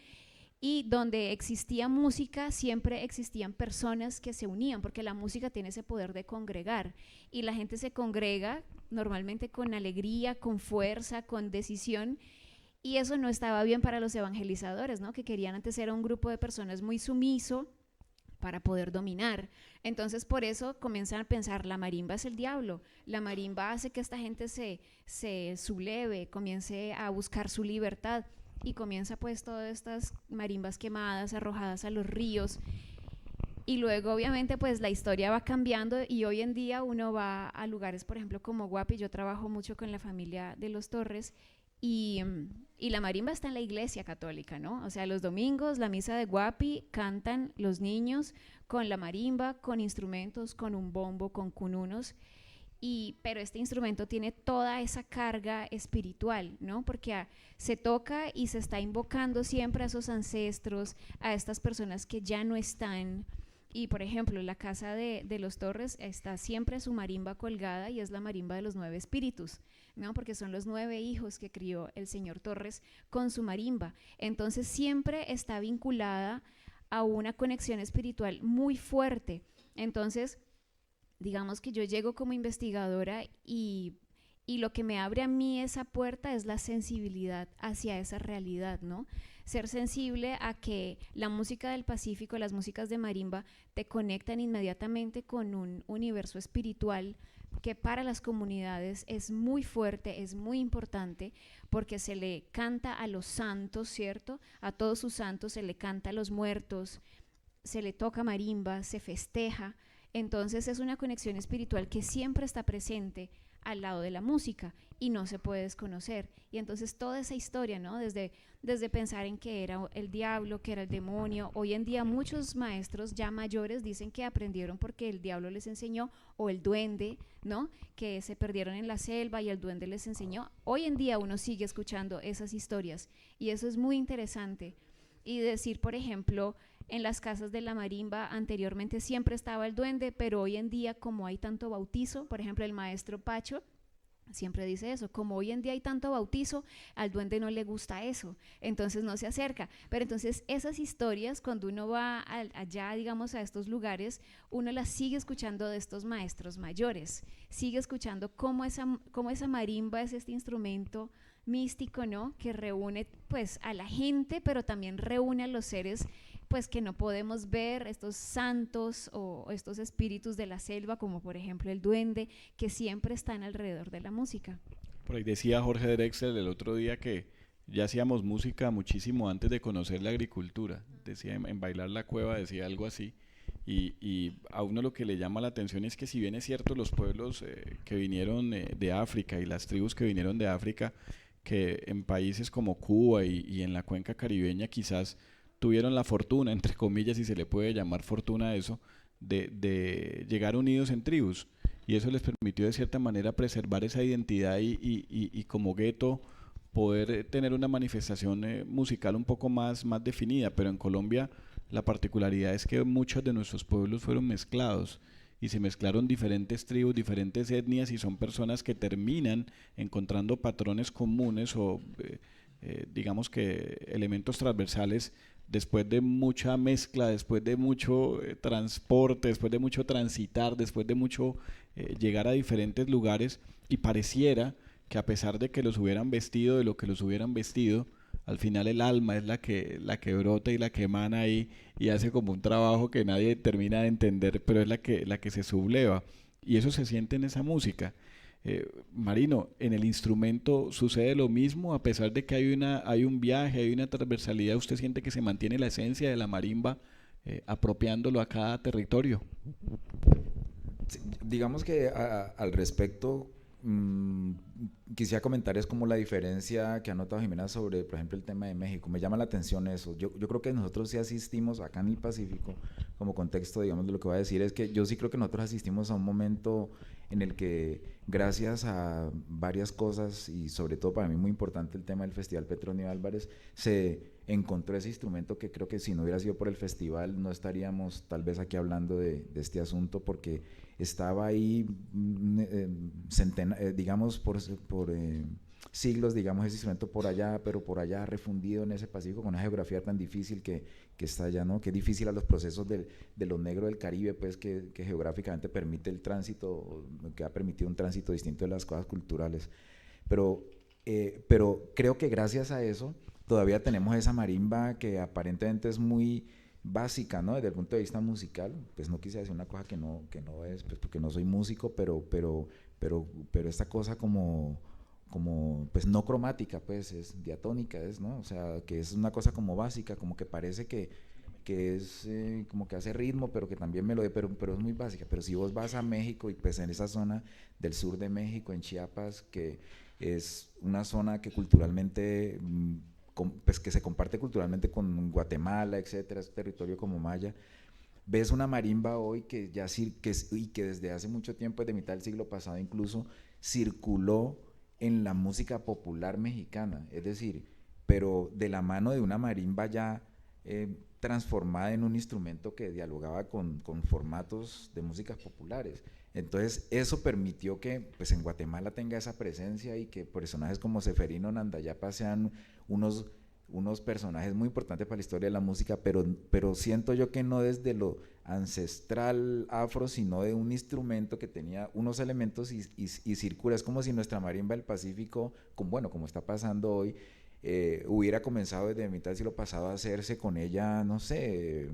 y donde existía música siempre existían personas que se unían, porque la música tiene ese poder de congregar, y la gente se congrega normalmente con alegría, con fuerza, con decisión, y eso no estaba bien para los evangelizadores, ¿no? Que querían antes, era un grupo de personas muy sumiso, para poder dominar. Entonces por eso comienzan a pensar, la marimba es el diablo, la marimba hace que esta gente se subleve, comience a buscar su libertad, y comienza pues todas estas marimbas quemadas, arrojadas a los ríos. Y luego obviamente pues la historia va cambiando, y hoy en día uno va a lugares, por ejemplo, como Guapi. Yo trabajo mucho con la familia de los Torres, y, y la marimba está en la iglesia católica, ¿no? O sea, los domingos, la misa de Guapi, cantan los niños con la marimba, con instrumentos, con un bombo, con cununos. Pero este instrumento tiene toda esa carga espiritual, ¿no? Porque se toca y se está invocando siempre a esos ancestros, a estas personas que ya no están. Y por ejemplo, en la casa de los Torres está siempre su marimba colgada, y es la marimba de los 9 espíritus, ¿no? Porque son los 9 hijos que crió el señor Torres con su marimba. Entonces siempre está vinculada a una conexión espiritual muy fuerte. Entonces, digamos que yo llego como investigadora, y lo que me abre a mí esa puerta es la sensibilidad hacia esa realidad, ¿no? Ser sensible a que la música del Pacífico, las músicas de marimba, te conectan inmediatamente con un universo espiritual que para las comunidades es muy fuerte, es muy importante, porque se le canta a los santos, ¿cierto? A todos sus santos se le canta a los muertos, se le toca marimba, se festeja. Entonces es una conexión espiritual que siempre está presente al lado de la música y no se puede desconocer. Y entonces toda esa historia, ¿no? Desde pensar en que era el diablo, que era el demonio. Hoy en día muchos maestros ya mayores dicen que aprendieron porque el diablo les enseñó, o el duende, ¿no? Que se perdieron en la selva y el duende les enseñó. Hoy en día uno sigue escuchando esas historias, y eso es muy interesante. Y decir, por ejemplo, en las casas de la marimba anteriormente siempre estaba el duende, pero hoy en día, como hay tanto bautizo, por ejemplo, el maestro Pacho siempre dice eso, como hoy en día hay tanto bautizo, al duende no le gusta eso, entonces no se acerca. Pero entonces esas historias, cuando uno va allá, digamos, a estos lugares, uno las sigue escuchando de estos maestros mayores, sigue escuchando cómo esa marimba es este instrumento místico, ¿no? Que reúne pues a la gente, pero también reúne a los seres pues que no podemos ver, estos santos o estos espíritus de la selva, como por ejemplo el duende, que siempre están alrededor de la música. Por ahí decía Jorge Drexler el otro día que ya hacíamos música muchísimo antes de conocer la agricultura. Decía en Bailar la Cueva, decía algo así. Y a uno lo que le llama la atención es que, si bien es cierto, los pueblos que vinieron de África, y las tribus que vinieron de África, que en países como Cuba y en la cuenca caribeña quizás tuvieron la fortuna, entre comillas, si se le puede llamar fortuna a eso, de llegar unidos en tribus, y eso les permitió de cierta manera preservar esa identidad y como gueto poder tener una manifestación musical un poco más definida. Pero en Colombia la particularidad es que muchos de nuestros pueblos fueron mezclados, y se mezclaron diferentes tribus, diferentes etnias, y son personas que terminan encontrando patrones comunes o digamos que elementos transversales después de mucha mezcla, después de mucho transporte, después de mucho transitar, después de mucho llegar a diferentes lugares. Y pareciera que, a pesar de que los hubieran vestido de lo que los hubieran vestido, al final el alma es la que brota y la que emana ahí, y hace como un trabajo que nadie termina de entender, pero es la que se subleva, y eso se siente en esa música. Marino, ¿en el instrumento sucede lo mismo? A pesar de que hay un viaje, hay una transversalidad, ¿usted siente que se mantiene la esencia de la marimba apropiándolo a cada territorio? Sí, digamos que al respecto, quisiera comentar es como la diferencia que ha notado Jimena sobre, por ejemplo, el tema de México. Me llama la atención eso. Yo creo que nosotros sí asistimos acá en el Pacífico, como contexto, digamos, de lo que voy a decir, es que yo sí creo que nosotros asistimos a un momento en el que, gracias a varias cosas, y sobre todo para mí muy importante el tema del Festival Petronio Álvarez, se encontró ese instrumento que creo que si no hubiera sido por el festival no estaríamos tal vez aquí hablando de este asunto, porque estaba ahí digamos por siglos, digamos, ese instrumento por allá, pero por allá refundido en ese Pacífico, con una geografía tan difícil que está allá, ¿no? Que es difícil a los procesos de lo negro del Caribe, pues que geográficamente permite el tránsito, que ha permitido un tránsito distinto de las cosas culturales. Pero creo que gracias a eso todavía tenemos esa marimba que aparentemente es muy básica, ¿no? Desde el punto de vista musical, pues no quise decir una cosa que no es, pues porque no soy músico, pero esta cosa como pues no cromática, pues es diatónica, es, ¿no? O sea, que es una cosa como básica, como que parece que es como que hace ritmo, pero que también melodía, pero es muy básica. Pero si vos vas a México y pues en esa zona del sur de México, en Chiapas, que es una zona que culturalmente, pues que se comparte culturalmente con Guatemala, etcétera, es territorio como maya, ves una marimba hoy que ya y que desde hace mucho tiempo, desde mitad del siglo pasado incluso, circuló en la música popular mexicana, es decir, pero de la mano de una marimba ya transformada en un instrumento que dialogaba con formatos de músicas populares. Entonces eso permitió que pues en Guatemala tenga esa presencia y que personajes como Seferino Nandayapa sean unos personajes muy importantes para la historia de la música, pero siento yo que no desde lo ancestral afro, sino de un instrumento que tenía unos elementos y circula. Es como si nuestra marimba del Pacífico, como está pasando hoy, hubiera comenzado desde mitad del siglo pasado a hacerse con ella, no sé,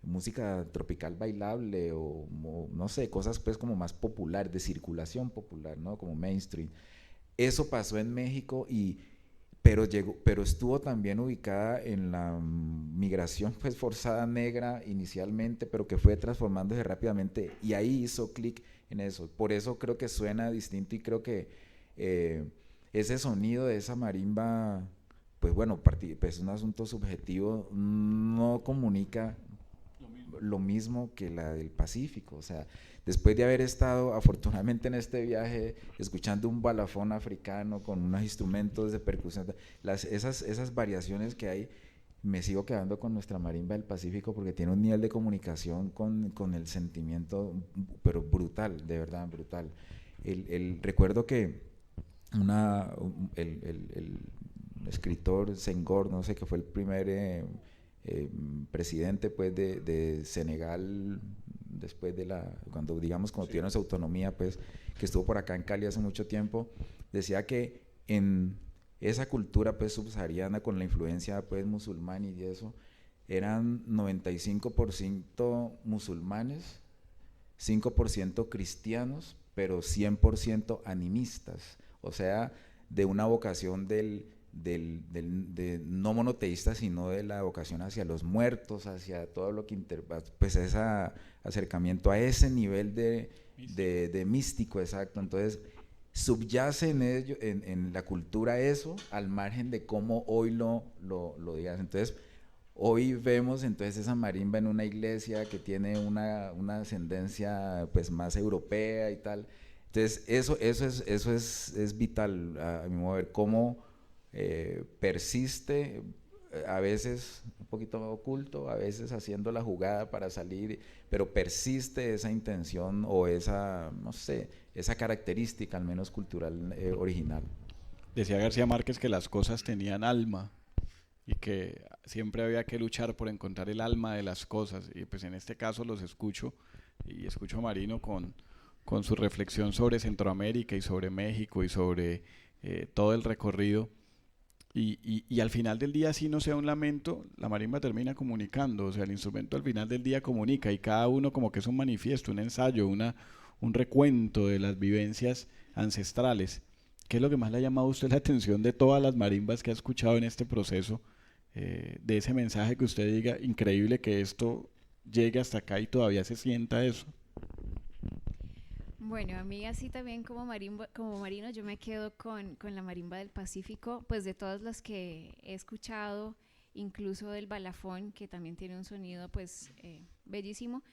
música tropical bailable o no sé, cosas pues como más populares, de circulación popular, ¿no? Como mainstream. Eso pasó en México pero estuvo también ubicada en la migración pues forzada negra inicialmente, pero que fue transformándose rápidamente y ahí hizo clic en eso. Por eso creo que suena distinto y creo que ese sonido de esa marimba, pues bueno, pues es un asunto subjetivo, no comunica lo mismo que la del Pacífico. O sea, después de haber estado afortunadamente en este viaje escuchando un balafón africano con unos instrumentos de percusión, esas variaciones que hay, me sigo quedando con nuestra marimba del Pacífico porque tiene un nivel de comunicación con el sentimiento, pero brutal, de verdad, brutal. Recuerdo que el escritor Senghor, no sé, que fue el primer presidente pues de Senegal después cuando tuvieron su autonomía, pues, que estuvo por acá en Cali hace mucho tiempo, decía que en esa cultura pues subsahariana con la influencia pues musulmana y eso, eran 95% musulmanes, 5% cristianos, pero 100% animistas, o sea, de una vocación de no monoteísta, sino de la vocación hacia los muertos, hacia todo lo que pues ese acercamiento a ese nivel de místico, exacto. Entonces subyace en ello, en la cultura eso, al margen de cómo hoy lo digas. Entonces hoy vemos entonces esa marimba en una iglesia que tiene una ascendencia pues más europea y tal. Entonces eso es vital a mi modo de ver, cómo persiste, a veces un poquito oculto, a veces haciendo la jugada para salir, pero persiste esa intención o esa, no sé, esa característica al menos cultural original. Decía García Márquez que las cosas tenían alma y que siempre había que luchar por encontrar el alma de las cosas, y pues en este caso los escucho y escucho a Marino con su reflexión sobre Centroamérica y sobre México y sobre todo el recorrido. Y al final del día, si no sea un lamento, la marimba termina comunicando. O sea, el instrumento al final del día comunica y cada uno como que es un manifiesto, un ensayo, un recuento de las vivencias ancestrales. ¿Qué es lo que más le ha llamado a usted la atención de todas las marimbas que ha escuchado en este proceso? De ese mensaje que usted diga, increíble que esto llegue hasta acá y todavía se sienta eso. Bueno, a mí así también como Marino, yo me quedo con la marimba del Pacífico, pues de todas las que he escuchado, incluso del balafón, que también tiene un sonido pues bellísimo,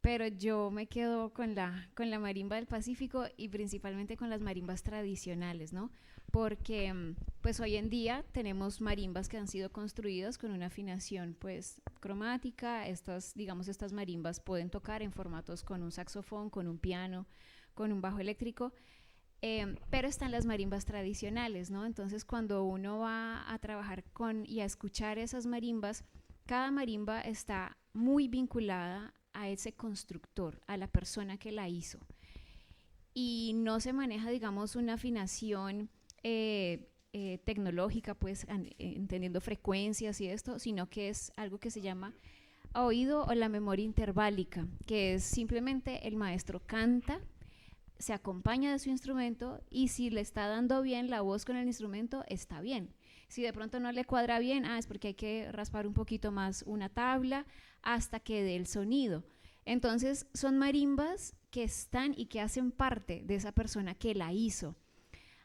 pero yo me quedo con la marimba del Pacífico y principalmente con las marimbas tradicionales, ¿no? Porque pues hoy en día tenemos marimbas que han sido construidas con una afinación pues cromática. Digamos, estas marimbas pueden tocar en formatos con un saxofón, con un piano, con un bajo eléctrico, pero están las marimbas tradicionales, ¿no? Entonces cuando uno va a trabajar y a escuchar esas marimbas, cada marimba está muy vinculada a ese constructor, a la persona que la hizo. Y no se maneja, digamos, una afinación tecnológica, pues entendiendo frecuencias y esto, sino que es algo que se llama a oído o la memoria interválica, que es simplemente el maestro canta, se acompaña de su instrumento y si le está dando bien la voz con el instrumento, está bien. Si de pronto no le cuadra bien, es porque hay que raspar un poquito más una tabla hasta que dé el sonido. Entonces son marimbas que están y que hacen parte de esa persona que la hizo.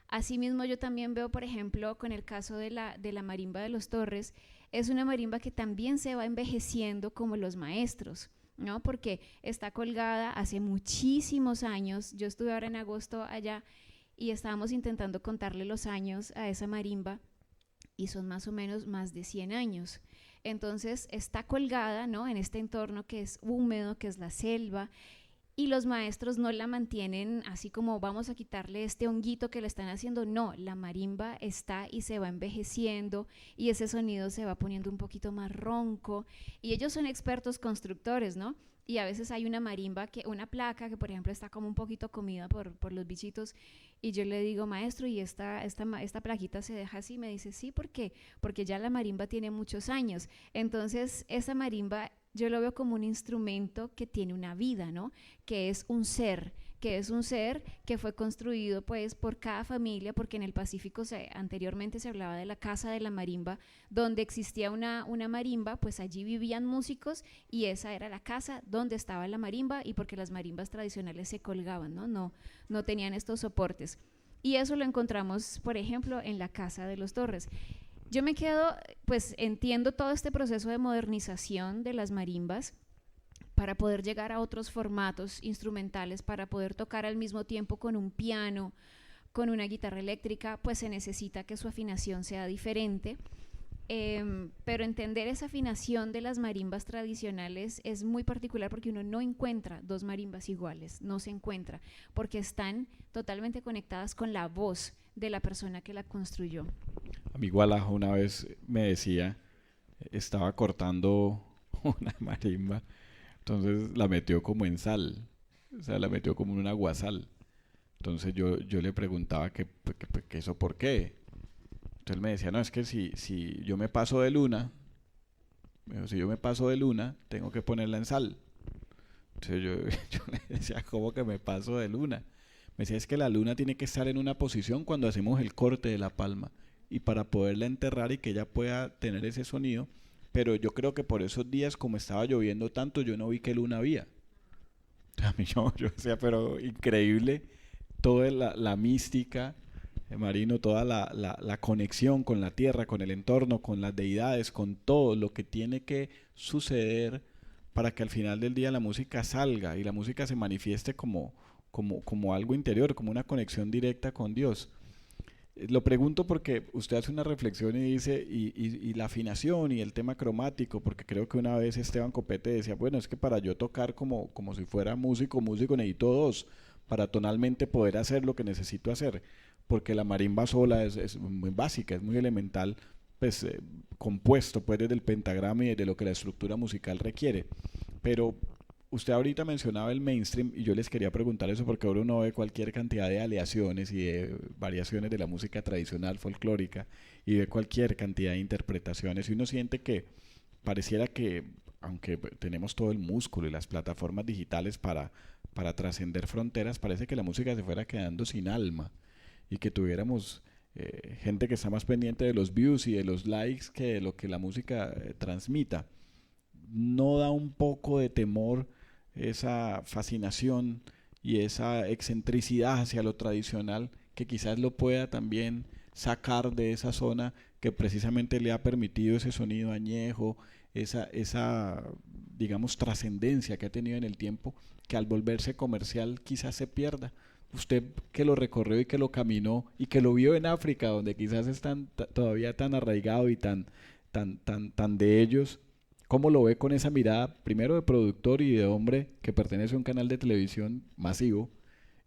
Asimismo, yo también veo, por ejemplo, con el caso de la marimba de los Torres, es una marimba que también se va envejeciendo como los maestros, ¿no? Porque está colgada hace muchísimos años. Yo estuve ahora en agosto allá y estábamos intentando contarle los años a esa marimba y son más o menos más de 100 años. Entonces está colgada, ¿no?, en este entorno que es húmedo, que es la selva, y los maestros no la mantienen así como vamos a quitarle este honguito que le están haciendo. No, la marimba está y se va envejeciendo y ese sonido se va poniendo un poquito más ronco y ellos son expertos constructores, ¿no? Y a veces hay una marimba, una placa que por ejemplo está como un poquito comida por los bichitos y yo le digo, maestro, ¿y esta plaquita se deja así? Me dice, sí, ¿por qué? Porque ya la marimba tiene muchos años. Entonces esa marimba yo lo veo como un instrumento que tiene una vida, ¿no? Que es un ser que fue construido pues por cada familia, porque en el Pacífico anteriormente se hablaba de la casa de la marimba, donde existía una marimba, pues allí vivían músicos y esa era la casa donde estaba la marimba y porque las marimbas tradicionales se colgaban, no tenían estos soportes. Y eso lo encontramos, por ejemplo, en la Casa de los Torres. Yo me quedo, pues entiendo todo este proceso de modernización de las marimbas para poder llegar a otros formatos instrumentales, para poder tocar al mismo tiempo con un piano, con una guitarra eléctrica, pues se necesita que su afinación sea diferente. Pero entender esa afinación de las marimbas tradicionales es muy particular porque uno no encuentra dos marimbas iguales, no se encuentra, porque están totalmente conectadas con la voz de la persona que la construyó. Amigo Alajo una vez me decía, estaba cortando una marimba, entonces la metió como en sal, o sea, la metió como en un aguasal. Entonces yo le preguntaba que eso por qué. Entonces él me decía, no, es que si yo me paso de luna, si yo me paso de luna, tengo que ponerla en sal. Entonces yo le decía, ¿cómo que me paso de luna? Me decía, es que la luna tiene que estar en una posición cuando hacemos el corte de la palma y para poderla enterrar y que ella pueda tener ese sonido. Pero yo creo que por esos días, como estaba lloviendo tanto, yo no vi que luna había. A mí yo decía, pero increíble toda la mística, Marino, toda la conexión con la tierra, con el entorno, con las deidades, con todo lo que tiene que suceder para que al final del día la música salga y la música se manifieste como algo interior, como una conexión directa con Dios. Lo pregunto porque usted hace una reflexión y dice, y la afinación y el tema cromático, porque creo que una vez Esteban Copete decía, bueno, es que para yo tocar como si fuera músico necesito dos, para tonalmente poder hacer lo que necesito hacer, porque la marimba sola es muy básica, es muy elemental, pues compuesto pues desde el pentagrama y desde lo que la estructura musical requiere. Pero usted ahorita mencionaba el mainstream y yo les quería preguntar eso porque ahora uno ve cualquier cantidad de aleaciones y de variaciones de la música tradicional folclórica y ve cualquier cantidad de interpretaciones y uno siente que pareciera que, aunque tenemos todo el músculo y las plataformas digitales para trascender fronteras, parece que la música se fuera quedando sin alma y que tuviéramos gente que está más pendiente de los views y de los likes que de lo que la música transmita. ¿No da un poco de temor esa fascinación y esa excentricidad hacia lo tradicional que quizás lo pueda también sacar de esa zona que precisamente le ha permitido ese sonido añejo, esa digamos trascendencia que ha tenido en el tiempo, que al volverse comercial quizás se pierda? Usted que lo recorrió y que lo caminó y que lo vio en África, donde quizás están todavía tan arraigado y tan de ellos, ¿cómo lo ve con esa mirada, primero de productor y de hombre que pertenece a un canal de televisión masivo?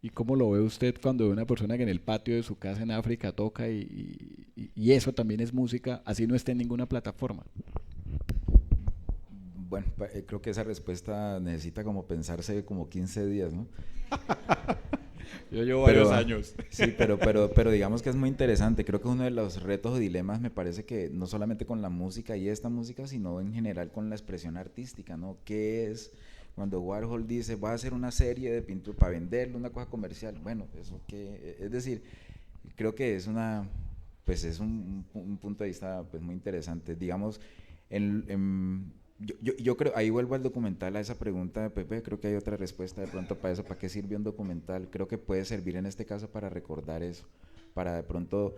¿Y cómo lo ve usted cuando ve una persona que en el patio de su casa en África toca y eso también es música, así no esté en ninguna plataforma? Bueno, creo que esa respuesta necesita como pensarse como 15 días, ¿no? Yo llevo varios Pero, años. sí, pero digamos que es muy interesante. Creo que uno de los retos o dilemas me parece que no solamente con la música y esta música, sino en general con la expresión artística, ¿no? ¿Qué es cuando Warhol dice, voy a hacer una serie de pintura para venderlo, una cosa comercial? Bueno, eso que, es decir, creo que es una, pues es un punto de vista pues muy interesante. Digamos, yo creo, ahí vuelvo al documental, a esa pregunta de Pepe, creo que hay otra respuesta de pronto para eso, ¿para qué sirve un documental? Creo que puede servir en este caso para recordar eso, para de pronto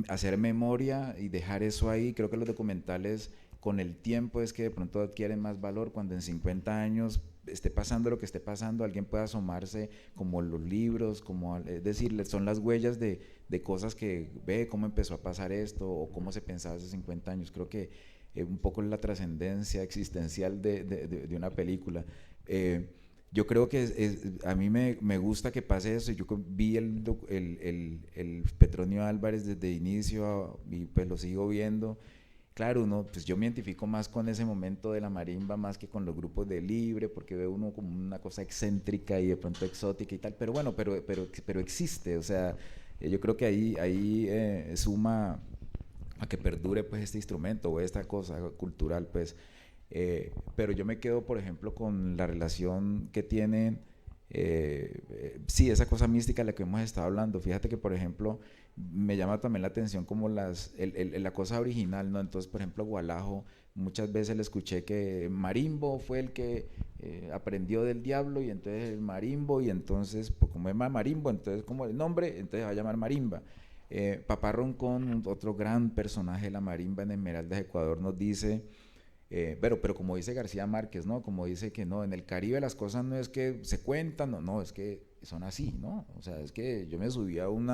hacer memoria y dejar eso ahí. Creo que los documentales con el tiempo es que de pronto adquieren más valor cuando en 50 años esté pasando lo que esté pasando, alguien pueda asomarse como los libros, como, es decir, son las huellas de cosas que ve cómo empezó a pasar esto o cómo se pensaba hace 50 años. Creo que un poco la trascendencia existencial de una película. Yo creo que a mí me gusta que pase eso. Yo vi el Petronio Álvarez desde inicio y pues lo sigo viendo. Claro, pues yo me identifico más con ese momento de la marimba más que con los grupos de libre, porque veo uno como una cosa excéntrica y de pronto exótica y tal, pero bueno, pero existe, o sea, yo creo que ahí suma a que perdure pues este instrumento o esta cosa cultural, pues, pero yo me quedo, por ejemplo, con la relación que tienen, sí, esa cosa mística de la que hemos estado hablando. Fíjate que, por ejemplo, me llama también la atención como la cosa original, ¿no? Entonces, por ejemplo, Gualajo, muchas veces le escuché que Marimbo fue el que aprendió del diablo y entonces el marimbo, y entonces, pues, como es marimbo, entonces como el nombre, entonces va a llamar marimba. Papá Roncón, otro gran personaje de la marimba en Esmeraldas, Ecuador, nos dice, pero como dice García Márquez, ¿no? Como dice que no, en el Caribe las cosas no es que se cuentan, no, es que son así, ¿no? O sea, es que yo me subí a un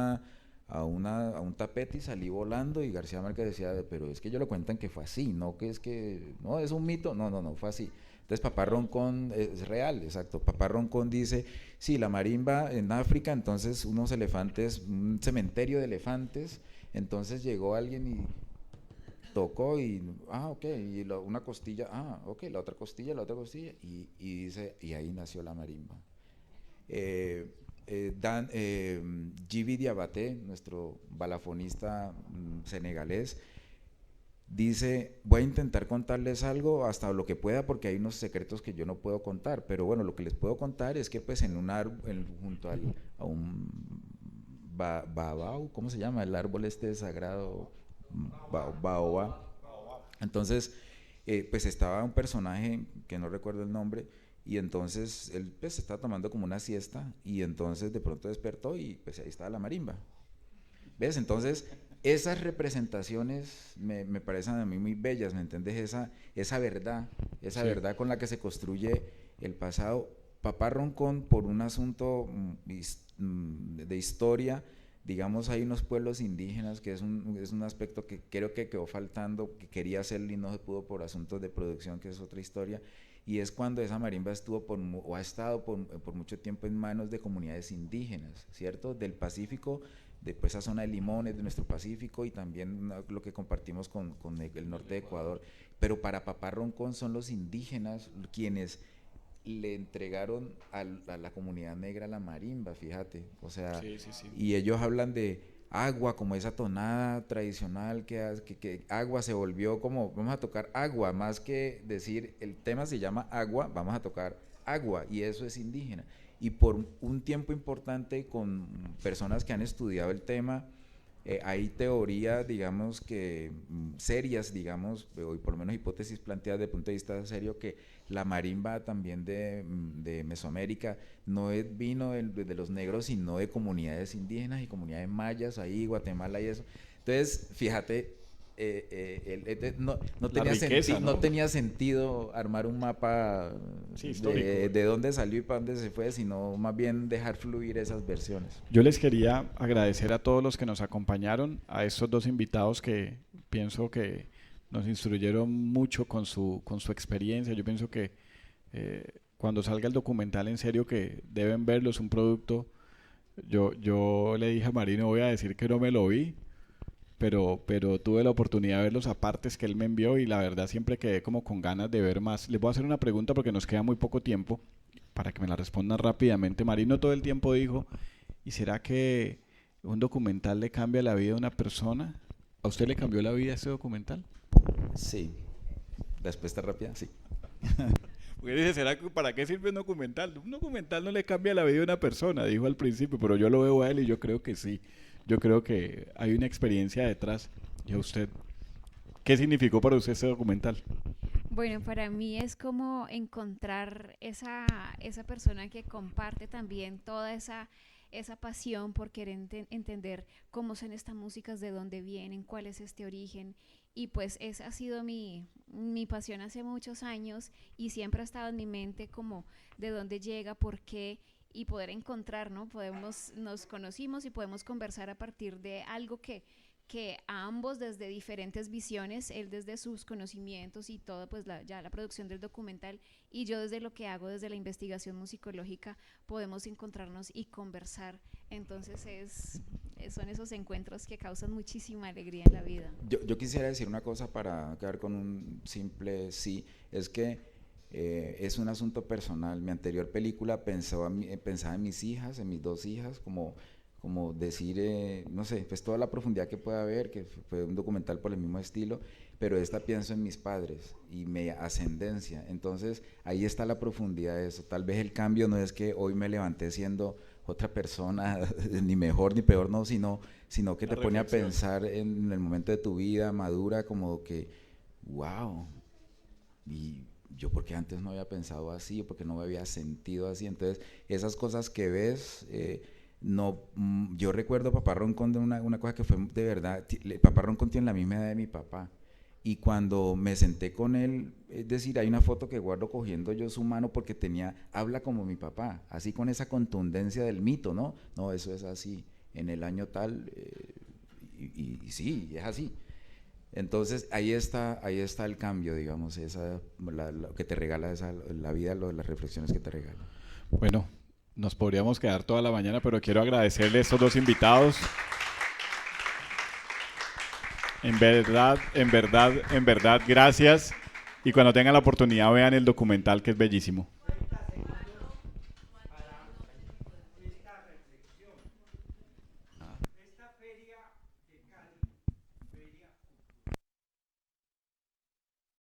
tapete y salí volando, y García Márquez decía, pero es que ellos lo cuentan que fue así, no que es que, no, es un mito, no, fue así. Entonces Papá Roncón es real, exacto. Papá Roncón dice, sí, la marimba en África, entonces unos elefantes, un cementerio de elefantes, entonces llegó alguien y tocó y, ok, y una costilla, ok, la otra costilla, y dice, y ahí nació la marimba. Djiby Diabaté, nuestro balafonista senegalés, dice, voy a intentar contarles algo hasta lo que pueda, porque hay unos secretos que yo no puedo contar, pero bueno, lo que les puedo contar es que pues en un árbol, junto a un babao, ¿cómo se llama? El árbol este sagrado, baobab. Entonces, pues estaba un personaje que no recuerdo el nombre, y entonces él pues estaba tomando como una siesta, y entonces de pronto despertó y pues ahí estaba la marimba. ¿Ves? Entonces, esas representaciones me parecen a mí muy bellas, ¿me entiendes? Esa verdad, Sí. verdad con la que se construye el pasado. Papá Roncón, por un asunto de historia, digamos, hay unos pueblos indígenas, que es un aspecto que creo que quedó faltando, que quería hacerlo y no se pudo por asuntos de producción, que es otra historia, y es cuando esa marimba estuvo o ha estado por mucho tiempo en manos de comunidades indígenas, ¿cierto? Del Pacífico, de pues, esa zona de Limones, de nuestro Pacífico, y también lo que compartimos con el norte de Ecuador. Pero para Papá Roncón son los indígenas quienes le entregaron a la comunidad negra la marimba, fíjate, o sea, Sí, sí, sí. y ellos hablan de agua como esa tonada tradicional que agua se volvió como, vamos a tocar agua, más que decir el tema se llama agua, vamos a tocar agua, y eso es indígena. Y por un tiempo importante, con personas que han estudiado el tema, hay teorías, digamos, que serias, digamos, o por lo menos hipótesis planteadas desde el punto de vista serio, que la marimba también de Mesoamérica no vino de los negros, sino de comunidades indígenas y comunidades mayas, ahí Guatemala y eso. Entonces, fíjate, no tenía sentido armar un mapa Sí, histórico. de dónde salió y para dónde se fue, sino más bien dejar fluir esas versiones. Yo les quería agradecer a todos los que nos acompañaron, a estos dos invitados que pienso que nos instruyeron mucho con su experiencia. Yo pienso que cuando salga el documental, en serio que deben verlo, es un producto. Yo le dije a Marino, voy a decir que no me lo vi, pero tuve la oportunidad de ver los apartes que él me envió, y la verdad siempre quedé como con ganas de ver más. Les voy a hacer una pregunta porque nos queda muy poco tiempo para que me la respondan rápidamente. Marino todo el tiempo dijo, ¿y será que un documental le cambia la vida a una persona? ¿A usted le cambió la vida este documental? Sí. Respuesta rápida, sí. Porque dice, ¿será que para qué sirve un documental? Un documental no le cambia la vida a una persona, dijo al principio, pero yo lo veo a él y yo creo que sí. Yo creo que hay una experiencia detrás. ¿Y a usted? ¿Qué significó para usted este documental? Bueno, para mí es como encontrar esa persona que comparte también toda esa pasión por querer entender cómo son estas músicas, de dónde vienen, cuál es este origen. Y pues esa ha sido mi pasión hace muchos años y siempre ha estado en mi mente como de dónde llega, por qué y poder encontrar, ¿no? Nos conocimos y podemos conversar a partir de algo que a ambos desde diferentes visiones, él desde sus conocimientos y todo, pues ya la producción del documental, y yo desde lo que hago, desde la investigación musicológica, podemos encontrarnos y conversar. Entonces son esos encuentros que causan muchísima alegría en la vida. Yo quisiera decir una cosa para quedar con un simple sí, es que es un asunto personal. Mi anterior película pensaba en mis hijas, en mis dos hijas, como decir, no sé, pues toda la profundidad que pueda haber, que fue un documental por el mismo estilo, pero esta pienso en mis padres y mi ascendencia. Entonces ahí está la profundidad de eso. Tal vez el cambio no es que hoy me levanté siendo otra persona, ni mejor ni peor, no, sino que te pone a pensar en el momento de tu vida madura, como que, wow, y yo porque antes no había pensado así, o porque no me había sentido así. Entonces esas cosas que ves, no, yo recuerdo a Papá Roncón de una cosa que fue de verdad. Papá Roncón tiene la misma edad de mi papá, y cuando me senté con él, es decir, hay una foto que guardo cogiendo yo su mano porque habla como mi papá, así con esa contundencia del mito, ¿no? No, eso es así, en el año tal, y sí, es así. Entonces ahí está el cambio, digamos, lo que te regala la vida, las reflexiones que te regala. Bueno, nos podríamos quedar toda la mañana, pero quiero agradecerle a estos dos invitados. En verdad, gracias. Y cuando tengan la oportunidad, vean el documental, que es bellísimo.